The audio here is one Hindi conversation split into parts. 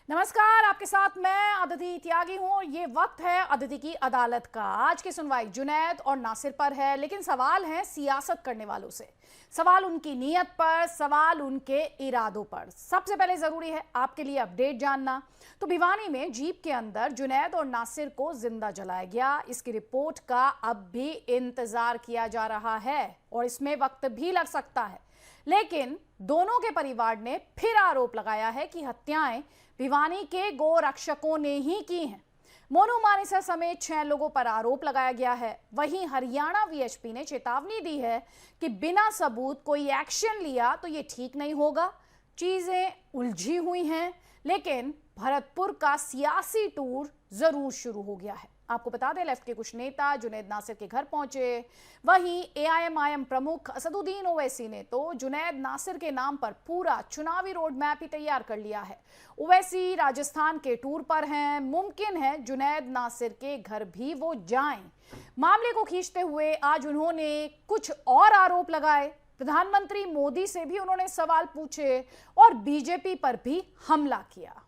नमस्कार, आपके साथ मैं अदिति त्यागी हूं और ये वक्त है अदिति की अदालत का। आज की सुनवाई जुनैद और नासिर पर है, लेकिन सवाल है सियासत करने वालों से। सवाल उनकी नीयत पर, सवाल उनके इरादों पर। सबसे पहले जरूरी है आपके लिए अपडेट जानना। तो भिवानी में जीप के अंदर जुनैद और नासिर को जिंदा जलाया गया। इसकी रिपोर्ट का अब भी इंतजार किया जा रहा है और इसमें वक्त भी लग सकता है, लेकिन दोनों के परिवार ने फिर आरोप लगाया है कि हत्याएं भिवानी के गोरक्षकों ने ही की हैं। मोनू मानेसर समेत 6 लोगों पर आरोप लगाया गया है। वहीं हरियाणा वीएचपी ने चेतावनी दी है कि बिना सबूत कोई एक्शन लिया तो ये ठीक नहीं होगा। चीजें उलझी हुई हैं, लेकिन भरतपुर का सियासी टूर जरूर शुरू हो गया है। आपको बता दें, लेफ्ट के कुछ नेता जुनैद नासिर के घर पहुंचे। वहीं एआईएमआईएम प्रमुख असदुद्दीन ओवैसी ने तो जुनैद नासिर के नाम पर पूरा चुनावी रोड मैप ही तैयार कर लिया है। ओवैसी राजस्थान के टूर पर हैं। मुमकिन है जुनैद नासिर के घर भी वो जाएं। मामले को खींचते हुए आज उन्होंने कुछ और आरोप लगाए। प्रधानमंत्री मोदी से भी उन्होंने सवाल पूछे और बीजेपी पर भी हमला किया।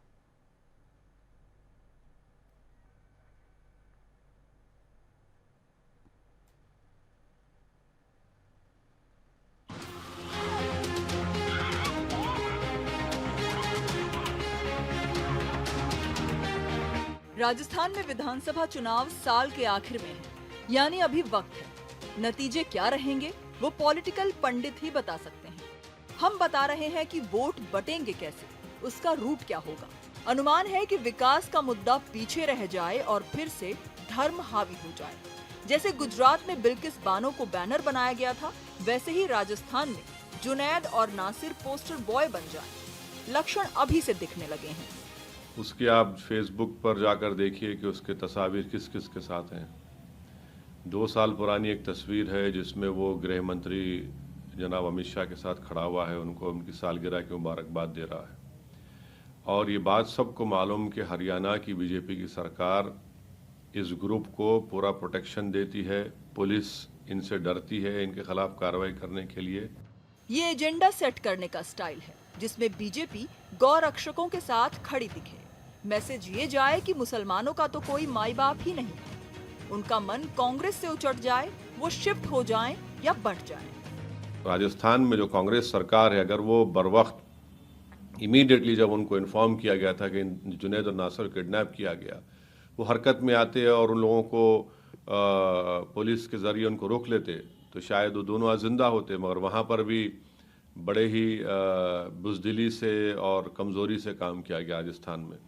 राजस्थान में विधानसभा चुनाव साल के आखिर में है, यानी अभी वक्त है। नतीजे क्या रहेंगे वो पॉलिटिकल पंडित ही बता सकते हैं। हम बता रहे हैं कि वोट बटेंगे कैसे, उसका रूट क्या होगा। अनुमान है कि विकास का मुद्दा पीछे रह जाए और फिर से धर्म हावी हो जाए। जैसे गुजरात में बिल्किस बानो को बैनर बनाया गया था, वैसे ही राजस्थान में जुनैद और नासिर पोस्टर बॉय बन जाए। लक्षण अभी से दिखने लगे हैं। उसकी आप फेसबुक पर जाकर देखिए कि उसके तस्वीर किस किस के साथ हैं। 2 साल पुरानी एक तस्वीर है जिसमें वो गृह मंत्री जनाब अमित शाह के साथ खड़ा हुआ है, उनको उनकी सालगिरह की मुबारकबाद दे रहा है। और ये बात सबको मालूम कि हरियाणा की बीजेपी की सरकार इस ग्रुप को पूरा प्रोटेक्शन देती है। पुलिस इनसे डरती है इनके खिलाफ कार्रवाई करने के लिए। ये एजेंडा सेट करने का स्टाइल है जिसमें बीजेपी गौरक्षकों के साथ खड़ी दिखे। मैसेज ये जाए कि मुसलमानों का तो कोई माई बाप ही नहीं है। उनका मन कांग्रेस से उचट जाए, वो शिफ्ट हो जाएं या बढ़ जाएं। राजस्थान में जो कांग्रेस सरकार है, अगर वो बर वक्त इमीडिएटली जब उनको इन्फॉर्म किया गया था कि जुनैद और नासिर किडनैप किया गया, वो हरकत में आते और उन लोगों को पुलिस के जरिए उनको रोक लेते तो शायद वो दोनों आज जिंदा होते। मगर वहाँ पर भी बड़े ही बुज़दिली से और कमजोरी से काम किया गया राजस्थान में।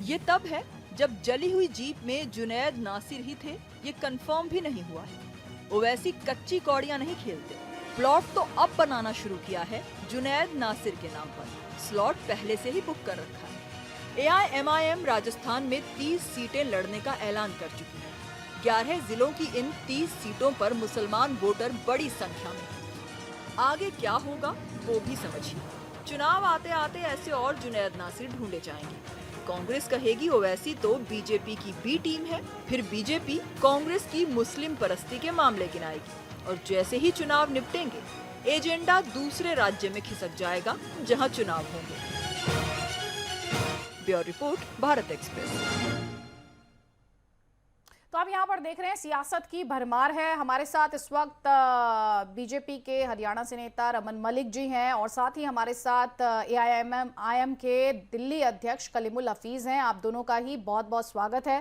ये तब है जब जली हुई जीप में जुनैद नासिर ही थे, ये कंफर्म भी नहीं हुआ है। ओवैसी कच्ची कौड़ियां नहीं खेलते। प्लॉट तो अब बनाना शुरू किया है जुनैद नासिर के नाम पर। स्लॉट पहले से ही बुक कर रखा है। एआईएमआईएम राजस्थान में 30 सीटें लड़ने का ऐलान कर चुकी है। 11 जिलों की इन 30 सीटों पर मुसलमान वोटर बड़ी संख्या में। आगे क्या होगा वो भी समझिए। चुनाव आते आते ऐसे और जुनैद नासिर ढूंढे जाएंगे। कांग्रेस कहेगी ओवैसी तो बीजेपी की बी टीम है, फिर बीजेपी कांग्रेस की मुस्लिम परस्ती के मामले गिनाएगी और जैसे ही चुनाव निपटेंगे एजेंडा दूसरे राज्य में खिसक जाएगा जहां चुनाव होंगे। Bureau report, Bharat express. तो आप यहाँ पर देख रहे हैं सियासत की भरमार है। हमारे साथ इस वक्त बीजेपी के हरियाणा से नेता रमन मलिक जी हैं और साथ ही हमारे साथ एआईएमआईएम के दिल्ली अध्यक्ष कलीमुल हफीज हैं। आप दोनों का ही बहुत बहुत स्वागत है।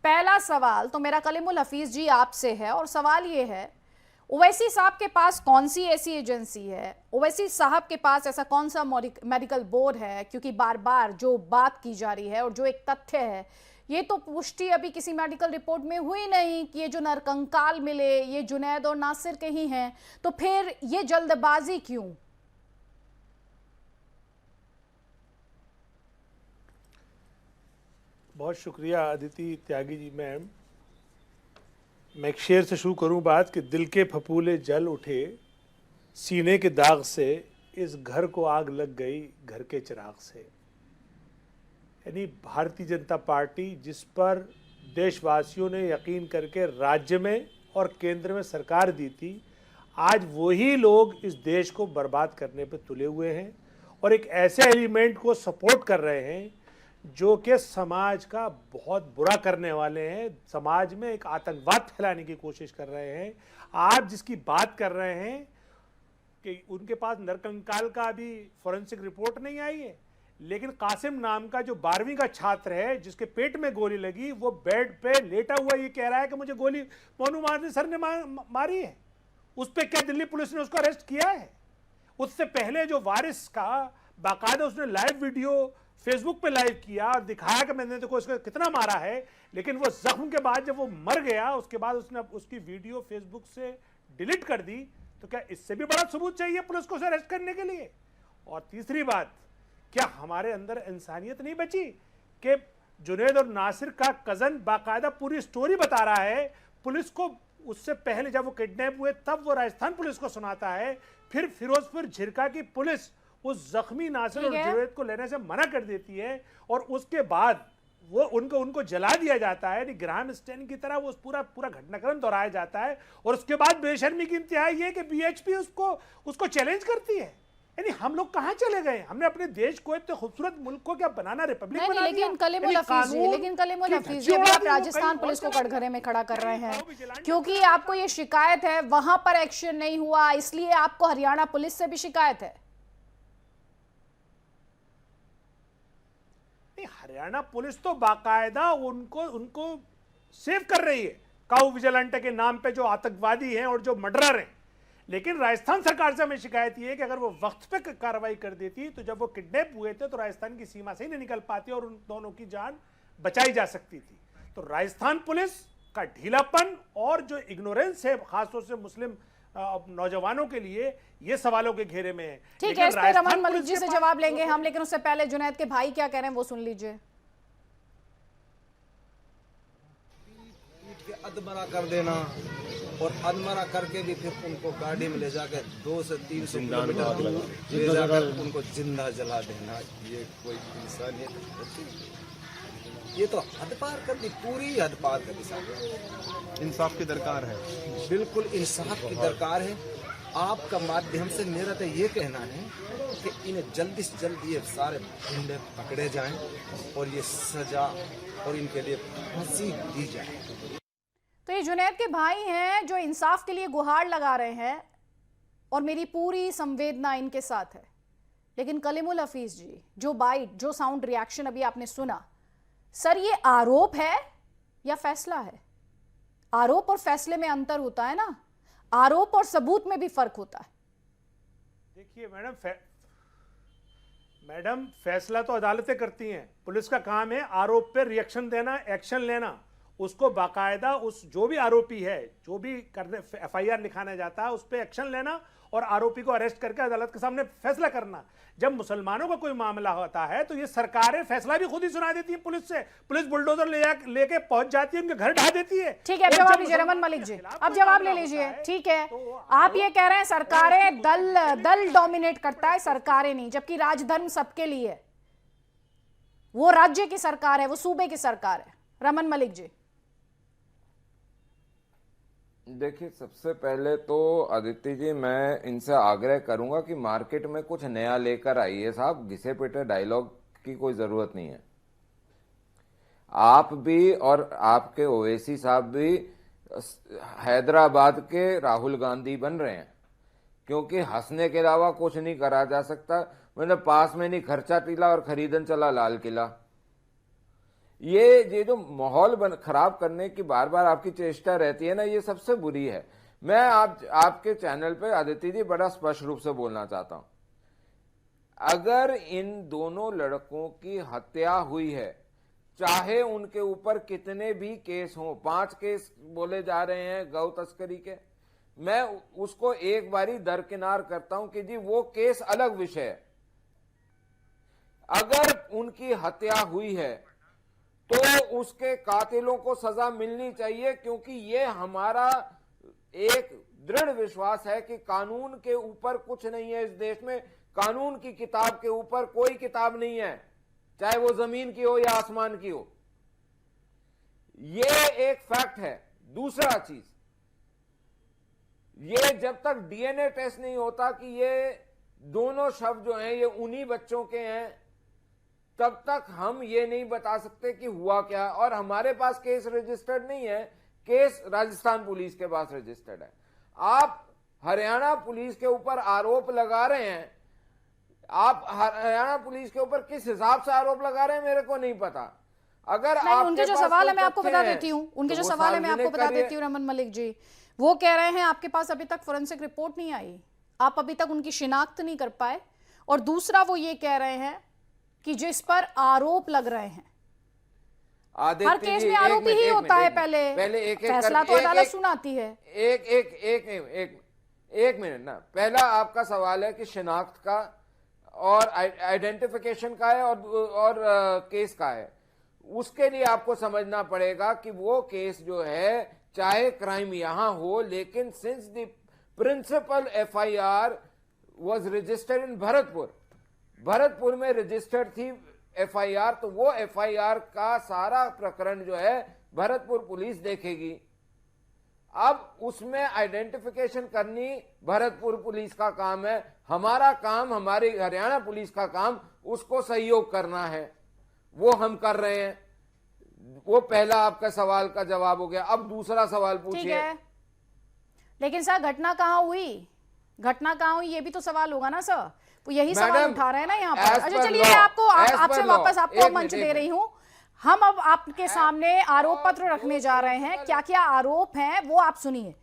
पहला सवाल तो मेरा कलीमुल हफीज जी आपसे है और सवाल ये है, ओवैसी साहब के पास कौन सी ऐसी एजेंसी है, ओवैसी साहब के पास ऐसा कौन सा मेडिकल बोर्ड है? क्योंकि बार बार जो बात की जा रही है और जो एक तथ्य है, ये तो पुष्टि अभी किसी मेडिकल रिपोर्ट में हुई नहीं कि ये जो नरकंकाल मिले ये जुनैद और नासिर के ही हैं, तो फिर ये जल्दबाजी क्यों? बहुत शुक्रिया अदिति त्यागी जी मैम। मैं एक शेर से शुरू करूं बात कि दिल के फफूले जल उठे सीने के दाग से, इस घर को आग लग गई घर के चिराग से। यानी भारतीय जनता पार्टी जिस पर देशवासियों ने यकीन करके राज्य में और केंद्र में सरकार दी थी, आज वही लोग इस देश को बर्बाद करने पर तुले हुए हैं और एक ऐसे एलिमेंट को सपोर्ट कर रहे हैं जो कि समाज का बहुत बुरा करने वाले हैं, समाज में एक आतंकवाद फैलाने की कोशिश कर रहे हैं। आप जिसकी बात कर रहे हैं कि उनके पास नरकंकाल का अभी फॉरेंसिक रिपोर्ट नहीं आई है, लेकिन कासिम नाम का जो 12वीं का छात्र है जिसके पेट में गोली लगी, वो बेड पे लेटा हुआ ये कह रहा है कि मुझे गोली मोनू मारनी सर ने मारी है। उस पर क्या दिल्ली पुलिस ने उसको अरेस्ट किया है? उससे पहले जो वारिस का बाकायदा उसने लाइव वीडियो फेसबुक पे लाइव किया और दिखाया कि मैंने देखो इसको कितना मारा है, लेकिन वो जख्म के बाद जब वो मर गया उसके बाद उसने उसकी वीडियो फेसबुक से डिलीट कर दी। तो क्या इससे भी बड़ा सबूत चाहिए पुलिस को उसे अरेस्ट करने के लिए? और तीसरी बात, क्या हमारे अंदर इंसानियत नहीं बची कि जुनैद और नासिर का कजन बाकायदा पूरी स्टोरी बता रहा है पुलिस को? उससे पहले जब वो किडनैप हुए तब वो राजस्थान पुलिस को सुनाता है, फिर फिरोजपुर झिरका की पुलिस उस जख्मी नासिर और जुनैद को लेने से मना कर देती है, और उसके बाद वो उनको जला दिया जाता है। ग्राहम स्टेन की तरह वो पूरा घटनाक्रम दोहराया जाता है, और उसके बाद बेशर्मी की इंतहा ये कि बीएचपी उसको चैलेंज करती है। यानी हम लोग कहाँ चले गए? हमने अपने देश को इतने खूबसूरत मुल्क को क्या बनाना रिपब्लिक बना दिया? लेकिन कलीमुल हफीज जी, अभी आप राजस्थान पुलिस को कटघरे में खड़ा कर रहे हैं क्योंकि आपको ये शिकायत है वहां पर एक्शन नहीं हुआ, इसलिए आपको हरियाणा पुलिस से भी शिकायत है। हरियाणा पुलिस तो बाकायदा उनको सेव कर रही है काउ विजिलेंटे के नाम पे जो आतंकवादी हैं और जो मर्डरर हैं, लेकिन राजस्थान सरकार से हमें शिकायत ये है कि अगर वो वक्त पे कार्रवाई कर देती तो जब वो किडनैप हुए थे तो राजस्थान की सीमा से ही नहीं निकल पाती और उन दोनों की जान बचाई जा सकती थी। तो राजस्थान पुलिस का ढीलापन और जो इग्नोरेंस है खासतौर से मुस्लिम नौजवानों के लिए, ये सवालों के घेरे में है। ठीक है, इस पे रमन मलिक जी से जवाब लेंगे हम, लेकिन उससे पहले जुनैद के भाई क्या कह रहे हैं वो सुन लीजिए। अधमरा कर देना और अधमरा करके भी फिर उनको गाड़ी में ले जाकर 200 से 300 किलोमीटर दूर ले जाकर उनको जिंदा जला देना, ये कोई इंसानियत? ये तो हद पार कर दी, पूरी हद पार कर दी। इंसाफ की दरकार है, बिल्कुल इंसाफ की दरकार है। आपका माध्यम से मेरा तो ये कहना है कि इन्हें जल्दी से जल्दी ये सारे गुंडे पकड़े जाएं और ये सजा और इनके लिए फांसी दी जाए। तो ये जुनैद के भाई हैं जो इंसाफ के लिए गुहार लगा रहे हैं और मेरी पूरी संवेदना इनके साथ है। लेकिन कलीमुल हफीज जी, जो बाइट, जो साउंड रिएक्शन अभी आपने सुना, सर ये आरोप है या फैसला है? आरोप और फैसले में अंतर होता है ना, आरोप और सबूत में भी फर्क होता है। देखिए मैडम फैसला तो अदालतें करती हैं, पुलिस का काम है आरोप पे रिएक्शन देना, एक्शन लेना। उसको बाकायदा उस जो भी आरोपी है, जो भी करने एफआईआर लिखाना जाता है, उस पर एक्शन लेना और आरोपी को अरेस्ट करके अदालत के सामने फैसला करना। जब मुसलमानों का कोई मामला होता है तो ये सरकारें फैसला भी खुद ही सुना देती है पुलिस से, पुलिस बुलडोजर लेके पहुंच जाती है, उनके घर ढा देती है। ठीक है, अब जवाब लीजिए रमन मलिक जी, अब जवाब ले लीजिए। ठीक है, आप ये कह रहे हैं सरकारें दल डोमिनेट करता है, सरकारें नहीं, जबकि राजधर्म सबके लिए है। वो राज्य की सरकार है, वो सूबे की सरकार है। रमन मलिक जी, देखिए, सबसे पहले तो अदिति जी मैं इनसे आग्रह करूंगा कि मार्केट में कुछ नया लेकर आइए साहब, घिसे पिटे डायलॉग की कोई जरूरत नहीं है। आप भी और आपके ओवैसी साहब भी हैदराबाद के राहुल गांधी बन रहे हैं, क्योंकि हंसने के अलावा कुछ नहीं करा जा सकता। मतलब पास में नहीं खर्चा टीला और खरीदन चला लाल किला। ये जो माहौल खराब करने की बार बार आपकी चेष्टा रहती है ना, ये सबसे बुरी है। मैं आपके चैनल पे अदिति जी बड़ा स्पष्ट रूप से बोलना चाहता हूं, अगर इन दोनों लड़कों की हत्या हुई है, चाहे उनके ऊपर कितने भी केस हों, 5 केस बोले जा रहे हैं गौ तस्करी के, मैं उसको एक बारी दरकिनार करता हूं कि जी वो केस अलग विषय है। अगर उनकी हत्या हुई है तो उसके कातिलों को सजा मिलनी चाहिए, क्योंकि ये हमारा एक दृढ़ विश्वास है कि कानून के ऊपर कुछ नहीं है इस देश में। कानून की किताब के ऊपर कोई किताब नहीं है, चाहे वो जमीन की हो या आसमान की हो। ये एक फैक्ट है। दूसरा चीज, ये जब तक डीएनए टेस्ट नहीं होता कि ये दोनों शव जो हैं ये उन्हीं बच्चों के हैं, तब तक हम ये नहीं बता सकते कि हुआ क्या। और हमारे पास केस रजिस्टर्ड नहीं है, केस राजस्थान पुलिस के पास रजिस्टर्ड है। आप हरियाणा पुलिस के ऊपर आरोप लगा रहे हैं, आप हरियाणा पुलिस के ऊपर किस हिसाब से आरोप लगा रहे हैं मेरे को नहीं पता। अगर नहीं, आपके उनके जो पास सवाल है कोई मैं आपको तथ्य बता हैं, देती हूँ, उनके तो जो वो सवाल है मैं आपको सार्वजनिक बता करिए। देती हूँ। रमन मलिक जी वो कह रहे हैं आपके पास अभी तक फोरेंसिक रिपोर्ट नहीं आई, आप अभी तक उनकी शिनाख्त नहीं कर पाए। और दूसरा वो ये कह रहे हैं कि जिस पर आरोप लग रहे हैं, हर केस में आरोपी ही होता है, पहले एक फैसला तो अदालत सुनाती है। एक मिनट ना, पहला आपका सवाल है कि शिनाख्त का और आइडेंटिफिकेशन का है और केस का है। उसके लिए आपको समझना पड़ेगा कि वो केस जो है, चाहे क्राइम यहां हो, लेकिन since the principal FIR was registered in Bharatpur में रजिस्टर्ड थी एफआईआर, तो वो एफआईआर का सारा प्रकरण जो है भरतपुर पुलिस देखेगी। अब उसमें आइडेंटिफिकेशन करनी भरतपुर पुलिस का काम है, हमारा काम, हमारी हरियाणा पुलिस का काम उसको सहयोग करना है, वो हम कर रहे हैं। वो पहला आपका सवाल का जवाब हो गया। अब दूसरा सवाल ठीक पूछिए। है, लेकिन सर घटना कहाँ हुई, घटना कहाँ हुई, ये भी तो सवाल होगा ना सर। वो यही सवाल मैडम, उठा रहे हैं ना यहाँ as पर। अच्छा per चलिए, law, मैं आपको as per आपसे law, वापस आपको एक मंच मिनट, दे रही हूँ। हम अब आपके सामने आरोप पत्र रखने जा रहे हैं। क्या क्या आरोप हैं वो आप सुनिए।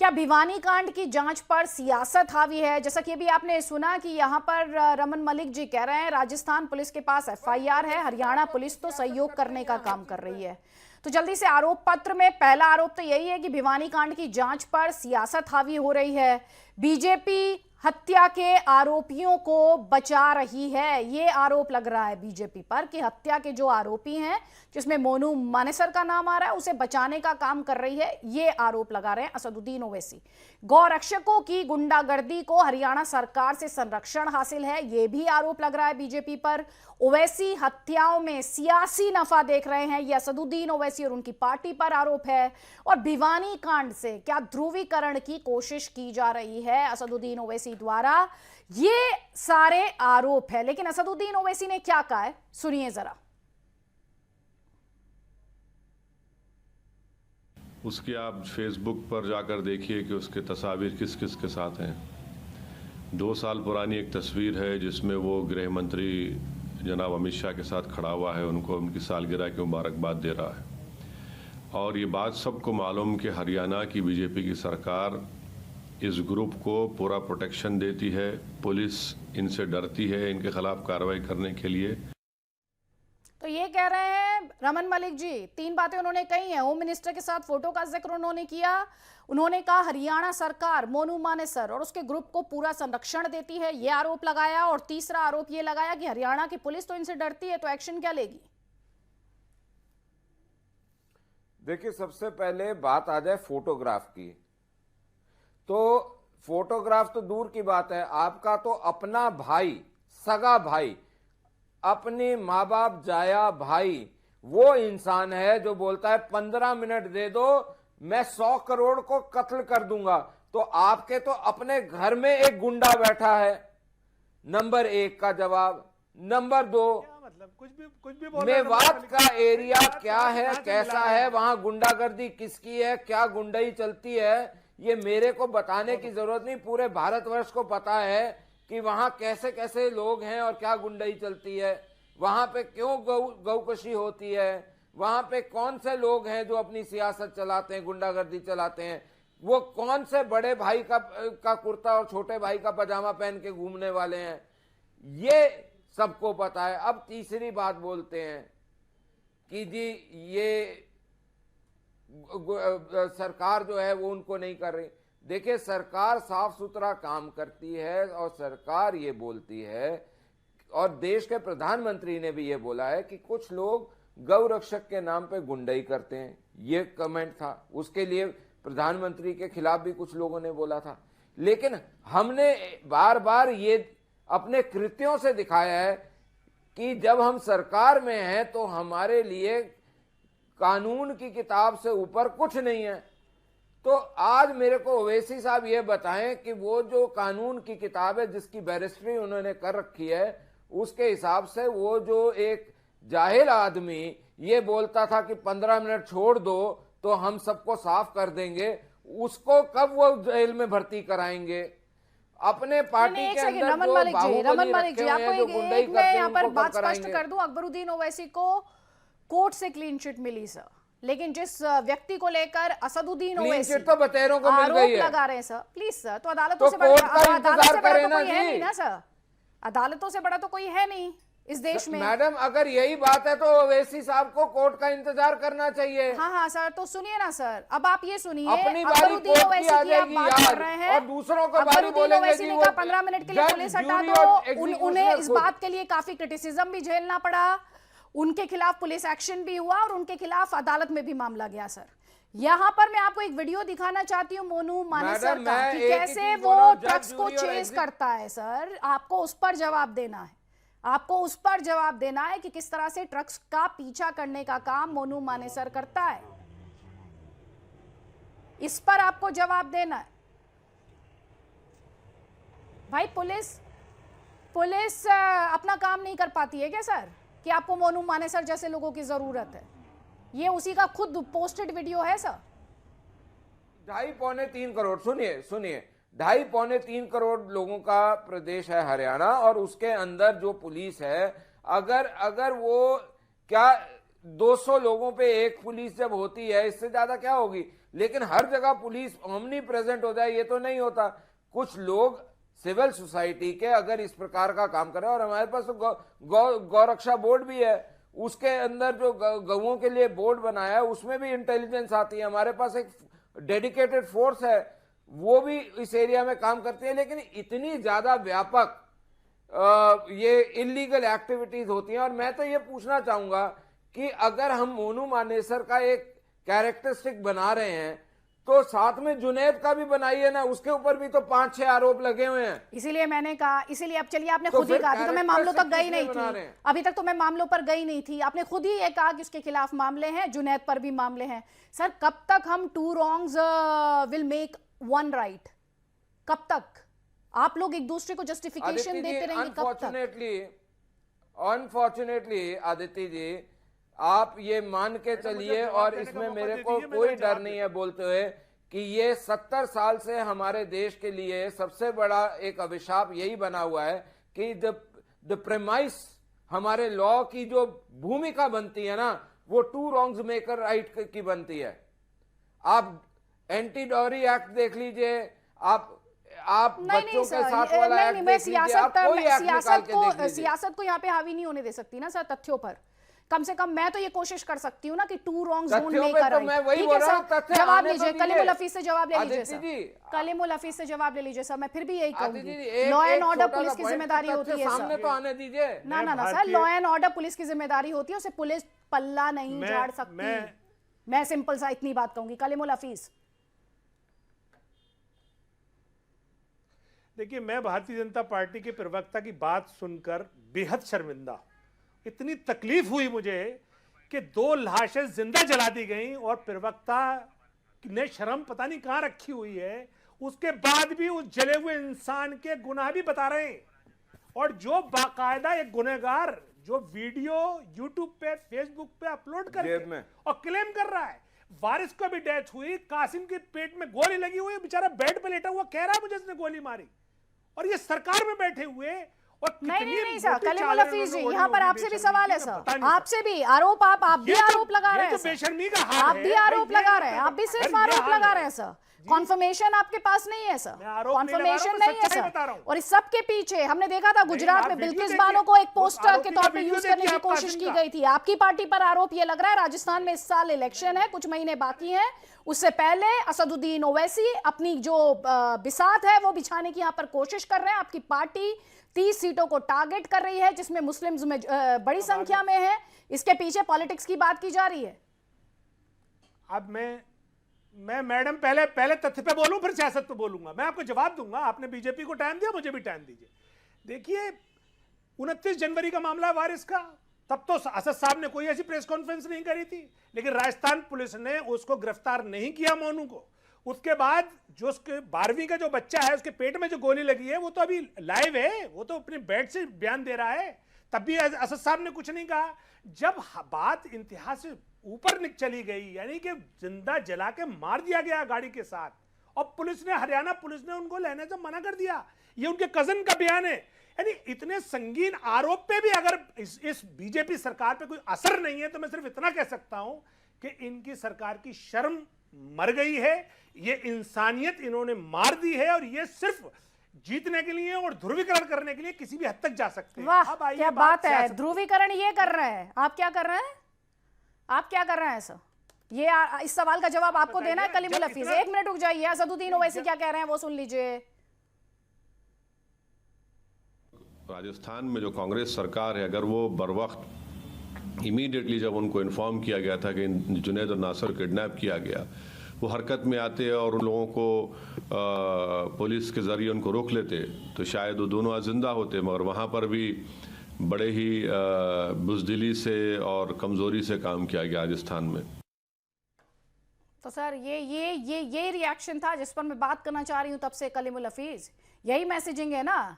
क्या भिवानी कांड की जांच पर सियासत हावी है? जैसा कि अभी आपने सुना कि यहाँ पर रमन मलिक जी कह रहे हैं राजस्थान पुलिस के पास एफआईआर है, हरियाणा पुलिस तो सहयोग करने का काम कर रही है। तो जल्दी से आरोप पत्र में पहला आरोप तो यही है कि भिवानी कांड की जांच पर सियासत हावी हो रही है, बीजेपी हत्या के आरोपियों को बचा रही है। ये आरोप लग रहा है बीजेपी पर कि हत्या के जो आरोपी हैं, जिसमें मोनू मानेसर का नाम आ रहा है, उसे बचाने का काम कर रही है। ये आरोप लगा रहे हैं असदुद्दीन ओवैसी। गौरक्षकों की गुंडागर्दी को हरियाणा सरकार से संरक्षण हासिल है, ये भी आरोप लग रहा है बीजेपी पर। ओवैसी हत्याओं में सियासी नफा देख रहे हैं, यह असदुद्दीन ओवैसी और उनकी पार्टी पर आरोप है। और भिवानी कांड से क्या ध्रुवीकरण की कोशिश की जा रही है असदुद्दीन ओवैसी द्वारा, ये सारे आरोप है। लेकिन असदुद्दीन ओवैसी ने क्या कहा है, सुनिए जरा। उसके आप फेसबुक पर जाकर देखिए कि उसके तस्वीर किस किस के साथ हैं। 2 साल पुरानी एक तस्वीर है जिसमें वो गृह मंत्री जनाब अमित शाह के साथ खड़ा हुआ है, उनको उनकी सालगिरह की मुबारकबाद दे रहा है। और ये बात सबको मालूम कि हरियाणा की बीजेपी की सरकार इस ग्रुप को पूरा प्रोटेक्शन देती है, पुलिस इनसे डरती है इनके खिलाफ कार्रवाई करने के लिए। तो ये कह रहे हैं रमन मलिक जी, 3 बातें उन्होंने कही हैं। होम मिनिस्टर के साथ फोटो का जिक्र उन्होंने किया। उन्होंने कहा हरियाणा सरकार मोनू मानेसर और उसके ग्रुप को पूरा संरक्षण देती है, ये आरोप लगाया। और तीसरा आरोप ये लगाया कि हरियाणा की पुलिस तो इनसे डरती है, तो एक्शन क्या लेगी। देखिए, सबसे पहले बात आ जाए फोटोग्राफ की, तो फोटोग्राफ तो दूर की बात है, आपका तो अपना भाई, सगा भाई, अपने माँ बाप जाया भाई, वो इंसान है जो बोलता है 15 मिनट दे दो मैं 100 करोड़ को कत्ल कर दूंगा। तो आपके तो अपने घर में एक गुंडा बैठा है, नंबर 1 का जवाब। नंबर 2, मतलब कुछ भी बोल रहे हैं, मेवात का एरिया क्या है, कहाँ से कैसा मिला है, वहां गुंडागर्दी किसकी है, क्या गुंडाई चलती है, ये मेरे को बताने की जरूरत नहीं, पूरे भारतवर्ष को पता है कि वहां कैसे कैसे लोग हैं और क्या गुंडाई चलती है, वहां पे क्यों गौकशी होती है, वहां पे कौन से लोग हैं जो अपनी सियासत चलाते हैं, गुंडागर्दी चलाते हैं, वो कौन से बड़े भाई का कुर्ता और छोटे भाई का पजामा पहन के घूमने वाले हैं, ये सबको पता है। अब तीसरी बात बोलते हैं कि जी ये सरकार जो है वो उनको नहीं कर रही। देखिए, सरकार साफ सुथरा काम करती है और सरकार ये बोलती है, और देश के प्रधानमंत्री ने भी ये बोला है कि कुछ लोग गौरक्षक के नाम पे गुंडाई करते हैं, ये कमेंट था। उसके लिए प्रधानमंत्री के खिलाफ भी कुछ लोगों ने बोला था। लेकिन हमने बार बार ये अपने कृत्यों से दिखाया है कि जब हम सरकार में हैं तो हमारे लिए कानून की किताब से ऊपर कुछ नहीं है। तो आज मेरे को ओवैसी साहब ये बताएं कि वो जो कानून की किताब है जिसकी बैरिस्ट्री उन्होंने कर रखी है, उसके हिसाब से वो जो एक जाहिल आदमी ये बोलता था कि 15 मिनट छोड़ दो तो हम सबको साफ कर देंगे, उसको कब वो जेल में भर्ती कराएंगे? अपने पार्टी के अंदर जो रमन मलिक जी, आपको एक मैं यहाँ पर बात स्पष्ट कराएंगे। कर दूं, अकबरुद्दीन ओवैसी को कोर्ट से क्लीन चिट मिली सर, लेकिन जिस व्यक्ति को लेकर असदुद्दीन क्लीन ओवैसी चिट तो बतेरों को मिल आरोप गई है। लगा रहे हैं सर, प्लीज सर, तो अदालतों तो से कोर्ट का बड़ा इंतजार अदालत से बड़ा करें तो ना कोई है जी। नहीं ना सर, अदालतों से बड़ा तो कोई है नहीं इस देश में। मैडम अगर यही बात है तो ओवैसी साहब को कोर्ट का इंतजार करना चाहिए। हाँ सर, तो सुनिए ना सर, अब आप ये सुनिए, अपनी बारी अकबरुद्दीन कोर्ट की ओवैसी आ की आप जाएगी बात यार, कर रहे हैं और दूसरों को बारी अकबरुद्दीन बोलेंगे ओवैसी जी ने वो कहा 15 मिनट के लिए जज, पुलिस हटा जूरी और दो, executioner उन्हें इस खुद। बात के लिए काफी क्रिटिसिज्म भी झेलना पड़ा, उनके खिलाफ पुलिस एक्शन भी हुआ और उनके खिलाफ अदालत में भी मामला गया सर। यहाँ पर मैं आपको एक वीडियो दिखाना चाहती हूँ मोनू मानेसर मैडम, का, मैं कि एक ही कैसे चीज वो बोल रहा हूं, जज, ट्रक्स को जूरी और चेज करता है सर, आपको उस पर जवाब देना है, आपको उस पर जवाब देना है कि किस तरह से ट्रक्स का पीछा करने का काम मोनू मानेसर करता है, इस पर आपको जवाब देना है भाई। पुलिस अपना काम नहीं कर पाती है क्या सर, कि आपको मोनू मानेसर जैसे लोगों की जरूरत है? ये उसी का खुद पोस्टेड वीडियो है सर। 2.5-3 करोड़, सुनिए 2.5-3 करोड़ लोगों का प्रदेश है हरियाणा, और उसके अंदर जो पुलिस है, अगर वो क्या 200 लोगों पे एक पुलिस जब होती है, इससे ज्यादा क्या होगी, लेकिन हर जगह पुलिस ओमनी प्रेजेंट हो जाए ये तो नहीं होता। कुछ लोग सिविल सोसाइटी के अगर इस प्रकार का काम करें, और हमारे पास तो गौरक्षा बोर्ड भी है, उसके अंदर जो गौओं के लिए बोर्ड बनाया है उसमें भी इंटेलिजेंस आती है, हमारे पास एक डेडिकेटेड फोर्स है, वो भी इस एरिया में काम करती है, लेकिन इतनी ज्यादा व्यापक ये इलीगल एक्टिविटीज होती हैं। और मैं तो ये पूछना चाहूंगा कि अगर हम मोनू मानेसर का एक कैरेक्टरिस्टिक बना रहे हैं तो साथ में जुनैद का भी बनाइए ना, उसके ऊपर भी तो 5-6 आरोप लगे हुए हैं। इसीलिए मैंने कहा, इसीलिए अब चलिए आपने तो खुद ही फिर कहा, अभी तो मैं मामलों तक गई नहीं बना रहे थी, हैं। अभी तक तो मैं मामलों पर गई नहीं थी, आपने खुद ही ये कहा कि उसके खिलाफ मामले हैं, जुनैद पर भी मामले हैं। सर कब तक हम 2 wrongs विल मेक 1 right? कब तक आप लोग एक दूसरे को जस्टिफिकेशन देते रहेंगे? कब तक? अनफॉर्चुनेटली आदित्य जी, आप ये मान के चलिए, और इसमें मेरे को कोई डर नहीं है बोलते हुए कि ये 70 साल से हमारे देश के लिए सबसे बड़ा एक अभिशाप यही बना हुआ है कि द प्रेमाइस हमारे लॉ की जो भूमिका बनती है ना, वो 2 wrongs मेकर राइट की बनती है। आप एंटी डॉरी एक्ट देख लीजिए, आप बच्चों के साथ वाला एक्ट देख लीजिए, आप कोई एक्ट निकाल के देख लीजिए। सियासत को यहाँ पे हावी नहीं होने दे सकती ना सर, तथ्यों पर कम से कम मैं तो ये कोशिश कर सकती हूँ ना कि 2 wrongs don't make a right। मैं वही ठीक बोल है रहा हूं, सर, तथ्य जवाब आने तो लीजिए, दीजिए। कलीमुल हफीज से जवाब ले लीजिए आदित्य सर, जी, कलीमुल हफीज से जवाब ले लीजिए सर, मैं फिर भी यही आदित्य जी, कहूंगी, एक- लॉ एंड एक ऑर्डर छोटा पुलिस सा की point जिम्मेदारी तथ्य होती है सामने सर। तो आने दीजिए। ना ना ना सर, भारतीय- लॉ एंड ऑर्डर पुलिस की जिम्मेदारी होती है, उसे पुलिस पल्ला नहीं झाड़ सकती। मैं सिंपल सा इतनी बात कहूंगी। कलीमुल हफीज, देखिए, मैं भारतीय जनता पार्टी के प्रवक्ता की बात सुनकर बेहद शर्मिंदा, इतनी तकलीफ हुई मुझे कि 2 लाशें जिंदा जला दी गई और प्रवक्ता ने शर्म पता नहीं कहां रखी हुई है, उसके बाद भी उस जले हुए इंसान के गुनाह भी बता रहे हैं। और जो बाकायदा एक गुनहगार जो वीडियो यूट्यूब पे, फेसबुक पे अपलोड जेब करके में। और क्लेम कर रहा है, वारिस को भी डेथ हुई, कासिम के पेट में गोली लगी हुई, बेचारा बेड पे लेटा हुआ कह रहा है मुझे इसने गोली मारी, और ये सरकार में बैठे हुए। और नहीं सर, कलीमुल हफीज जी, यहाँ पर आपसे भी सवाल है सर, आपसे भी आरोप, आप भी आरोप लगा रहे हैं सर, बेशर्मी का हाल आप भी आरोप लगा रहे हैं, आप भी सिर्फ आरोप लगा रहे हैं सर, कॉन्फर्मेशन आपके पास नहीं है सर, कॉन्फर्मेशन नहीं है सर। और इस सब के पीछे हमने देखा था गुजरात में बिल्किस बानो को एक पोस्टर के तौर पे यूज करने की कोशिश की गई थी। आपकी पार्टी पर आरोप ये लग रहा है, राजस्थान में इस साल इलेक्शन है, कुछ महीने बाकी हैं, उससे पहले असदुद्दीन ओवैसी अपनी जो बिसात है वो बिछाने की यहाँ पर कोशिश कर रहे हैं। आपकी पार्टी 30 सीटों को टारगेट कर रही है जिसमें मुस्लिम्स में बड़ी संख्या में है, इसके पीछे पॉलिटिक्स की बात की जा रही है। अब मैं मैडम पहले तथ्य पे बोलूं फिर सियासत पे बोलूंगा, मैं आपको जवाब दूंगा। आपने बीजेपी को टाइम दिया, मुझे भी टाइम दीजिए। देखिए, 29 जनवरी का मामला है वारिस का, तब तो असद साहब ने कोई ऐसी प्रेस कॉन्फ्रेंस नहीं करी थी, लेकिन राजस्थान पुलिस ने उसको गिरफ्तार नहीं किया मोनू को, उसके बाद जो उसके 12वीं का जो बच्चा है उसके पेट में जो गोली लगी है वो तो अभी लाइव है, वो तो अपने बेड से बयान दे रहा है। तब भी असद साहब ने कुछ नहीं कहा। जब बात इंतहा से ऊपर चली गई, यानी कि जिंदा जला के मार दिया गया गाड़ी के साथ, और पुलिस ने, हरियाणा पुलिस ने उनको लेने से मना कर दिया, ये उनके कजन का बयान है। यानी इतने संगीन आरोप पे भी अगर इस बीजेपी सरकार पे कोई असर नहीं है, तो मैं सिर्फ इतना कह सकता हूं कि इनकी सरकार की शर्म मर गई है, ये इंसानियत इन्होंने मार दी है, और ये सिर्फ जीतने के लिए और ध्रुवीकरण करने के लिए किसी भी हद तक जा सकते हैं। वाह, अब आइए क्या बात है। सियासत की। ध्रुवीकरण ये कर रहे हैं, आप क्या कर रहे हैं? आप क्या कर रहे हैं सर? ये इस सवाल का जवाब आपको देना है कलीमुल हफीज। एक मिनट रुक जाइए, असदुद्दीन ओवैसी क्या कह रहे हैं वो सुन लीजिए। राजस्थान में जो कांग्रेस सरकार है, अगर वो बर वक्त इमीडिएटली जब उनको इन्फॉर्म किया गया था कि जुनैद और नासिर किडनैप किया गया, वो हरकत में आते और उन लोगों को पुलिस के ज़रिए उनको रोक लेते, तो शायद वो दोनों आज जिंदा होते। मगर वहाँ पर भी बड़े ही बुज़दिली से और कमज़ोरी से काम किया गया राजस्थान में। तो सर ये रिएक्शन था जिस पर मैं बात करना चाह रही हूं तब से कलीमुल हफीज। यही मैसेजिंग है ना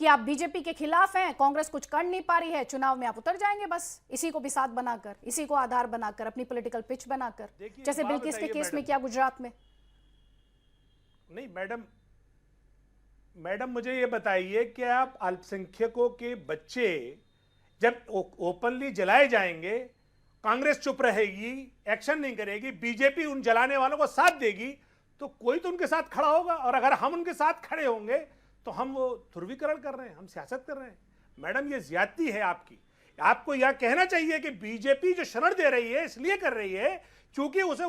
कि आप बीजेपी के खिलाफ हैं, कांग्रेस कुछ कर नहीं पा रही है, चुनाव में आप उतर जाएंगे बस इसी को बिसात बनाकर, इसी को आधार बनाकर, अपनी पॉलिटिकल पिच बनाकर, जैसे बिल्किस के केस में किया गुजरात में। नहीं मैडम मुझे ये बताइए कि आप अल्पसंख्यकों के बच्चे जब ओपनली जलाए जाएंगे, कांग्रेस चुप रहेगी, एक्शन नहीं करेगी, बीजेपी उन जलाने वालों को साथ देगी, तो कोई तो उनके साथ खड़ा होगा। और अगर हम उनके साथ खड़े होंगे तो हम वो ध्रुवीकरण कर रहे हैं, हम सियासत कर रहे हैं। मैडम ये ज्यादती है आपकी। आपको यह कहना चाहिए कि बीजेपी जो शरण दे रही है इसलिए कर रही है क्योंकि उसे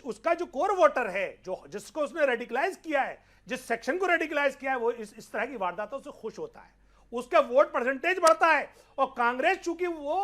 उसका जो कोर वोटर है, जो जिसको उसने रेडिकलाइज किया है, जिस सेक्शन को रेडिकलाइज किया है, वो इस तरह की वारदातों से खुश होता है, उसका वोट परसेंटेज बढ़ता है। और कांग्रेस चूंकि वो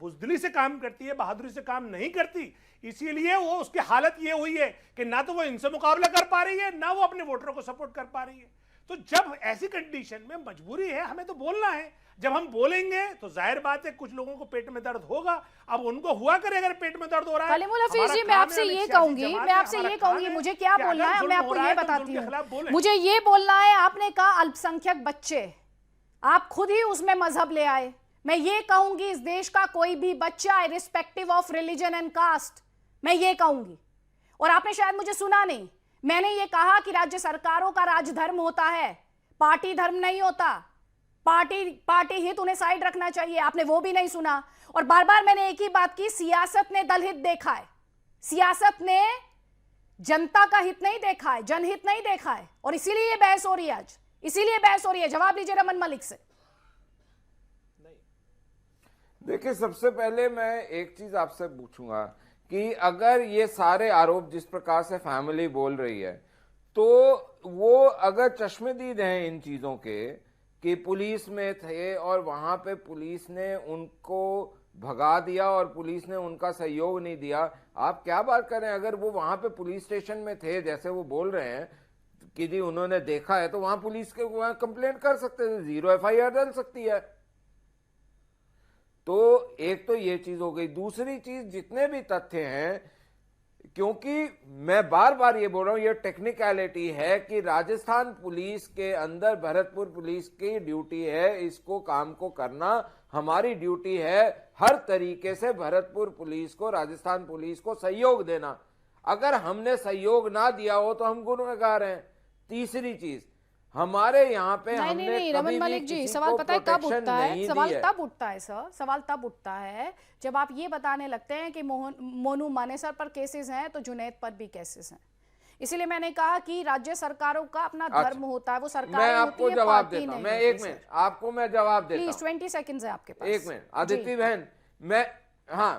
बुजदिली से काम करती है, बहादुरी से काम नहीं करती, इसीलिए वो उसकी हालत ये हुई है कि ना तो वो इनसे मुकाबला कर पा रही है, ना वो अपने वोटरों को सपोर्ट कर पा रही है। तो जब ऐसी कंडीशन में मजबूरी है, हमें तो बोलना है। जब हम बोलेंगे तो जाहिर बात है कुछ लोगों को पेट में दर्द होगा। अब उनको हुआ करे अगर पेट में दर्द हो रहा है। कलीमुल हफीज जी, मैं आपसे ये कहूंगी, मुझे क्या बोलना है, मैं आपको ये बताती हूँ। मुझे ये बोलना है, आपने कहा अल्पसंख्यक बच्चे, आप खुद ही उसमें मजहब ले आए। मैं ये कहूंगी इस देश का कोई भी बच्चा irrespective of religion and caste, मैं ये कहूंगी, और आपने शायद मुझे सुना नहीं, मैंने ये कहा कि राज्य सरकारों का राजधर्म होता है, पार्टी धर्म नहीं होता। पार्टी हित उन्हें साइड रखना चाहिए, आपने वो भी नहीं सुना। और बार बार मैंने एक ही बात की, सियासत ने दल हित देखा है, सियासत ने जनता का हित नहीं देखा है, जनहित नहीं देखा है, और इसीलिए ये बहस हो रही है आज, इसीलिए बहस हो रही है। जवाब लीजिए रमन मलिक से। देखिए, सबसे पहले मैं एक चीज आपसे पूछूंगा कि अगर ये सारे आरोप जिस प्रकार से फैमिली बोल रही है, तो वो अगर चश्मदीद हैं इन चीजों के कि पुलिस में थे और वहां पे पुलिस ने उनको भगा दिया और पुलिस ने उनका सहयोग नहीं दिया, आप क्या बात कर रहे हैं? अगर वो वहां पे पुलिस स्टेशन में थे, जैसे वो बोल रहे हैं कि जी उन्होंने देखा है, तो वहां पुलिस के वहां कंप्लेंट कर सकते थे, 0 FIR डल सकती है। तो एक तो ये चीज हो गई। दूसरी चीज, जितने भी तथ्य हैं, क्योंकि मैं बार बार ये बोल रहा हूं, ये टेक्निकलिटी है कि राजस्थान पुलिस के अंदर भरतपुर पुलिस की ड्यूटी है इसको काम को करना, हमारी ड्यूटी है हर तरीके से भरतपुर पुलिस को, राजस्थान पुलिस को सहयोग देना। अगर हमने सहयोग ना दिया हो तो हम गुनहगार हैं। तीसरी चीज, हमारे यहाँ पे नहीं रमन मलिक जी, सवाल पता है कब उठता है? सवाल तब उठता है सर, सवाल तब उठता है जब आप ये बताने लगते हैं कि मोनू मानेसर पर केसेस हैं तो जुनैद पर भी केसेस हैं। इसीलिए मैंने कहा कि राज्य सरकारों का अपना धर्म होता है, वो सरकार मैं आपको जवाब देता हूं, मैं 1 मिनट आपको मैं जवाब देता हूं, प्लीज 20 सेकंड्स है आपके पास। 1 मिनट आदित्य बहन,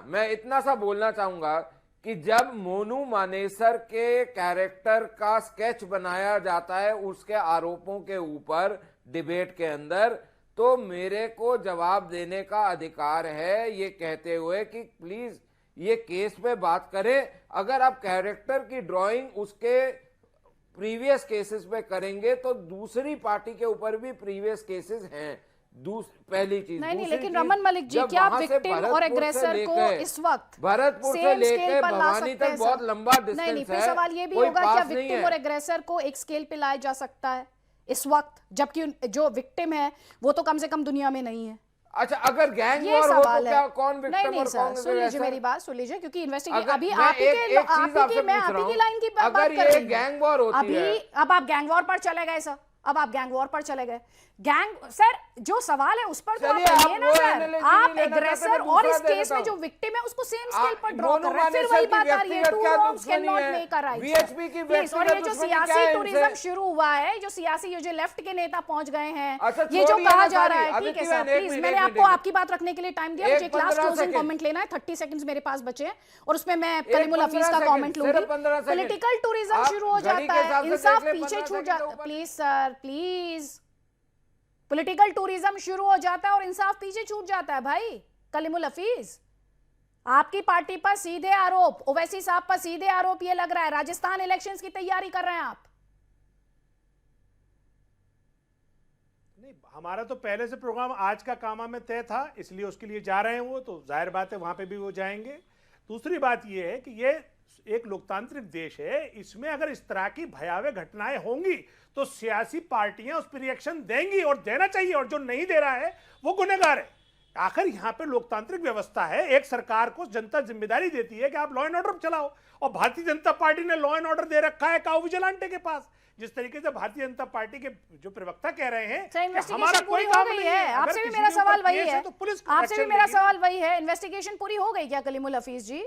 मैं इतना सा बोलना चाहूंगा कि जब मोनू मानेसर के कैरेक्टर का स्केच बनाया जाता है उसके आरोपों के ऊपर डिबेट के अंदर, तो मेरे को जवाब देने का अधिकार है ये कहते हुए कि प्लीज ये केस पे बात करें। अगर आप कैरेक्टर की ड्राइंग उसके प्रीवियस केसेस पे करेंगे तो दूसरी पार्टी के ऊपर भी प्रीवियस केसेस हैं, पहली चीज। नहीं, दूसरी लेकिन चीज, रमन मलिक जी, जब क्या वहां से विक्टिम और भरतपुर से एग्रेसर को लेके- इस वक्त भरतपुर से सेम स्केल लेके पर ला भवानी सकते हैं तक बहुत सर? लंबा डिस्टेंस है। नहीं, फिर सवाल ये भी कोई होगा क्या पास नहीं विक्टिम है। और एग्रेसर को एक स्केल पे लाया जा सकता है इस वक्त, जबकि जो विक्टिम है वो तो कम से कम दुनिया में नहीं है? अच्छा, अगर गैंग ये वॉर हो तो सवाल क्या है। कौन नहीं विक्टिम नहीं और सर, कौन सुन लीजिए aggressor? मेरी बात, सुन लीजिए, क्योंकि इन्वेस्टिगेशन अगर अभी मैं आप ही एक के चीज आपसे मैं पूछ आप रहा ही की लाइन की हूं, बात अगर कर ये रही हूं। गैंग वॉर होती अभी है, अब आप गैंग वॉर पर चले गए सर, अब आप गैंग वॉर पर चले गए। गैंग सर, जो सवाल है उस पर तो आप चलिए, आप करिए ना वो सर। analysis आप नहीं लेना चाहते, एग्रेसर मैं और दूसरा इस दे केस देता में जो हूं। विक्टिम है उसको सेम स्केल पर ड्रॉ मोनू कर रहे हैं, फिर मानेसर वही की बात आ रही है, व्यक्तिगत टू क्या रॉन्ग्स कैन दुश्मनी नॉट है? Make a right. VHP की प्लीज, और ये व्यक्तिगत जो दुश्मनी क्या सियासी है टूरिज्म इनसे? शुरू हुआ है, जो सियासी ये जो लेफ्ट के नेता पहुंच गए हैं, अच्छा, ये जो छोड़िए कहा ना जा रहा सारी। है, ठीक है आदित्य सर, बहन, एक प्लीज मिनट, मैंने एक आपको मिनट। आपकी बात रखने के लिए टाइम दिया, एक मुझे एक लास्ट 15 क्लोजिंग सेकंड। कमेंट लेना है, 30 सेकंड्स मेरे पास बचे हैं और उसमें मैं कलीमुल 15 हफीज का सेकंड, कमेंट सिर्फ लूंगी। 15 सेकंड। पॉलिटिकल टूरिज्म आप शुरू हो घड़ी जाता के है, हिसाब से इंसाफ देख ले, पीछे 15 छूट सेकंड जाता के है। ऊपर। Please sir, please, political tourism शुरू हो जाता है और इंसाफ पीछे छूट जाता है भाई। कलीमुल हफीज, आपकी पार्टी पर सीधे आरोप, ओवैसी साहब पर सीधे आरोप ये लग रहा है राजस्थान इलेक्शंस की तैयारी कर रहे हैं आप। नहीं, हमारा तो पहले से प्रोग्राम आज का कामा में तय था, इसलिए उसके लिए जा रहे हैं वो, तो जाहिर बात है वहां पे भी वो जाएंगे। दूसरी बात ये है कि ये एक लोकतांत्रिक देश है, इसमें अगर इस तरह की भयावह घटनाएं होंगी तो सियासी पार्टियां उस पर रिएक्शन देंगी और देना चाहिए, और जो नहीं दे रहा है वो गुनहगार है। आखिर यहाँ पे लोकतांत्रिक व्यवस्था है, एक सरकार को जनता जिम्मेदारी देती है कि आप लॉ एंड ऑर्डर चलाओ, और भारतीय जनता पार्टी ने लॉ एंड ऑर्डर दे रखा है काऊ विजिलेंटे के पास। जिस तरीके से भारतीय जनता पार्टी के जो प्रवक्ता कह रहे हैं सर, कि इन्वेस्टिगेशन हमारा पूरी कोई हो काम गई नहीं है, है, आपसे अगर भी किसी मेरा के ऊपर सवाल वही केस है, तो पुलिस आपसे भी एक्शन मेरा लेगी। सवाल वही है, इन्वेस्टिगेशन पूरी हो गई क्या कलीमुल हफीज जी?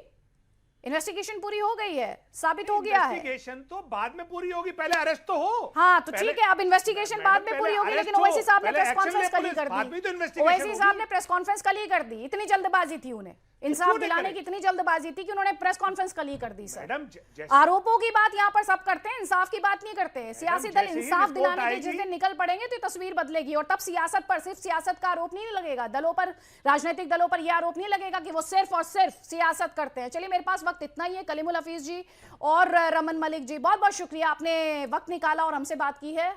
इन्वेस्टिगेशन पूरी हो गई है, साबित हो गया है? इन्वेस्टिगेशन तो बाद में पूरी होगी, पहले अरेस्ट तो हो। हाँ तो पहले- ठीक है, अब इन्वेस्टिगेशन बाद में मैडम, पूरी पहले होगी, लेकिन arrest ओवैसी हो, साहब ने पहले प्रेस action कॉन्फ्रेंस ले कल ही पुलिस, कर बाद में तो दी। investigation ओवैसी साहब होगी। ने प्रेस कॉन्फ्रेंस कल ही कर दी, इतनी जल्दबाजी थी उन्हें, इंसाफ नहीं दिलाने करें? की इतनी जल्दबाजी थी कि उन्होंने प्रेस कॉन्फ्रेंस कल ही कर दी सर। मैडम जैसे आरोपों की बात यहाँ पर सब करते हैं, इंसाफ की बात नहीं करते। सियासी दल जैसे ही इंसाफ रिपोर्ट दिलाने के जिस आएगी- दिन निकल पड़ेंगे तो ये तस्वीर बदलेगी, और तब सियासत पर, सिर्फ सियासत का आरोप नहीं लगेगा, दलों पर, राजनीतिक दलों पर यह आरोप नहीं लगेगा कि वो सिर्फ और सिर्फ सियासत करते हैं। चलिए, मेरे पास वक्त इतना ही है। कलीमुल हफीज जी और रमन मलिक जी, बहुत बहुत शुक्रिया, आपने वक्त निकाला और हमसे बात की है।